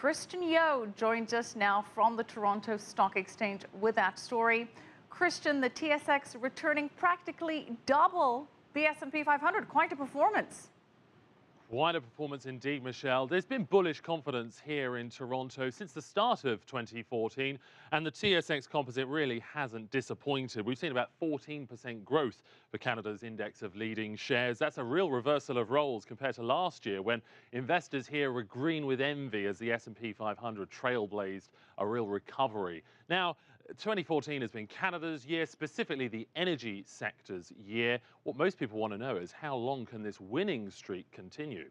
Christian Yeo joins us now from the Toronto Stock Exchange with that story. Christian, the TSX returning practically double the S&P 500. Quite a performance. Quite a performance indeed, Michelle. There's been bullish confidence here in Toronto since the start of 2014, and the TSX composite really hasn't disappointed. We've seen about 14% growth for Canada's index of leading shares. That's a real reversal of roles compared to last year, when investors here were green with envy as the S&P 500 trailblazed a real recovery. Now, 2014 has been Canada's year, specifically the energy sector's year. What most people want to know is how long can this winning streak continue?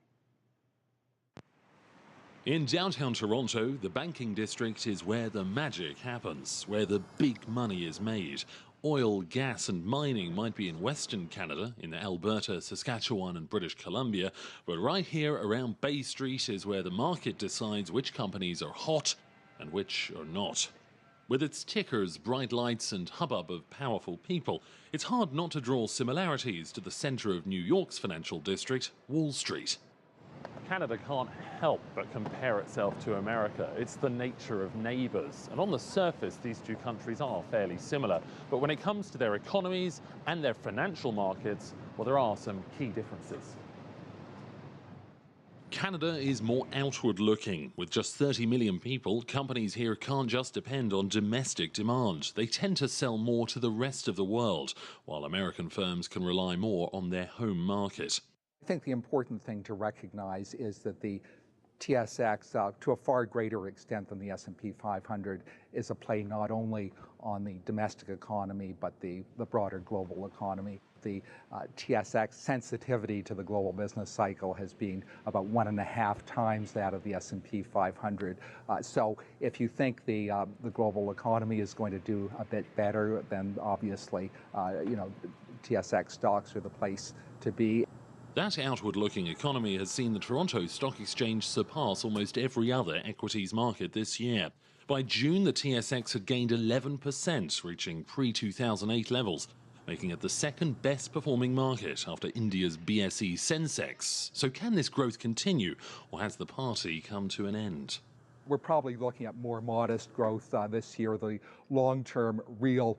In downtown Toronto, the banking district is where the magic happens, where the big money is made. Oil, gas and mining might be in Western Canada, in Alberta, Saskatchewan and British Columbia, but right here around Bay Street is where the market decides which companies are hot and which are not. With its tickers, bright lights and hubbub of powerful people, it's hard not to draw similarities to the centre of New York's financial district, Wall Street. Canada can't help but compare itself to America. It's the nature of neighbours. And on the surface, these two countries are fairly similar. But when it comes to their economies and their financial markets, well, there are some key differences. Canada is more outward-looking. With just 30 million people, companies here can't just depend on domestic demand. They tend to sell more to the rest of the world, while American firms can rely more on their home market. I think the important thing to recognize is that the TSX, to a far greater extent than the S&P 500, is a play not only on the domestic economy, but the broader global economy. The TSX sensitivity to the global business cycle has been about 1.5 times that of the S&P 500. So if you think the global economy is going to do a bit better, then obviously, TSX stocks are the place to be. That outward-looking economy has seen the Toronto Stock Exchange surpass almost every other equities market this year. By June, the TSX had gained 11%, reaching pre-2008 levels, making it the second best performing market after India's BSE Sensex. So can this growth continue, or has the party come to an end? We're probably looking at more modest growth this year. The long-term real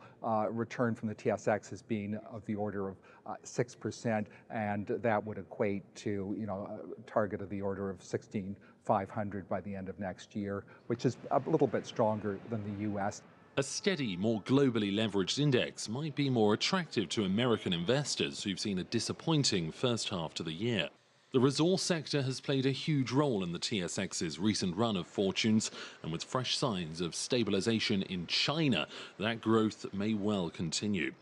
return from the TSX has been of the order of 6%, and that would equate to a target of the order of 16,500 by the end of next year, which is a little bit stronger than the U.S. A steady, more globally leveraged index might be more attractive to American investors who've seen a disappointing first half to the year. The resource sector has played a huge role in the TSX's recent run of fortunes, and with fresh signs of stabilization in China, that growth may well continue.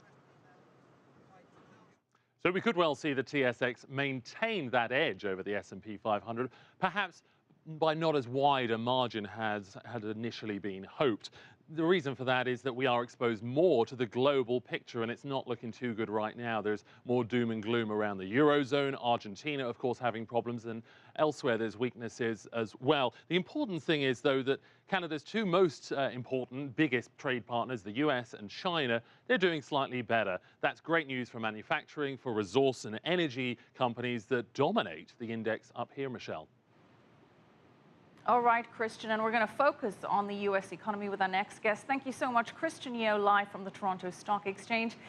So we could well see the TSX maintain that edge over the S&P 500, perhaps by not as wide a margin as had initially been hoped. The reason for that is that we are exposed more to the global picture, and it's not looking too good right now. There's more doom and gloom around the Eurozone, Argentina, of course, having problems, and elsewhere there's weaknesses as well. The important thing is, though, that Canada's two most important, biggest trade partners, the US and China, they're doing slightly better. That's great news for manufacturing, for resource and energy companies that dominate the index up here, Michelle. All right, Christian, and we're going to focus on the U.S. economy with our next guest. Thank you so much, Christian Yeo, live from the Toronto Stock Exchange.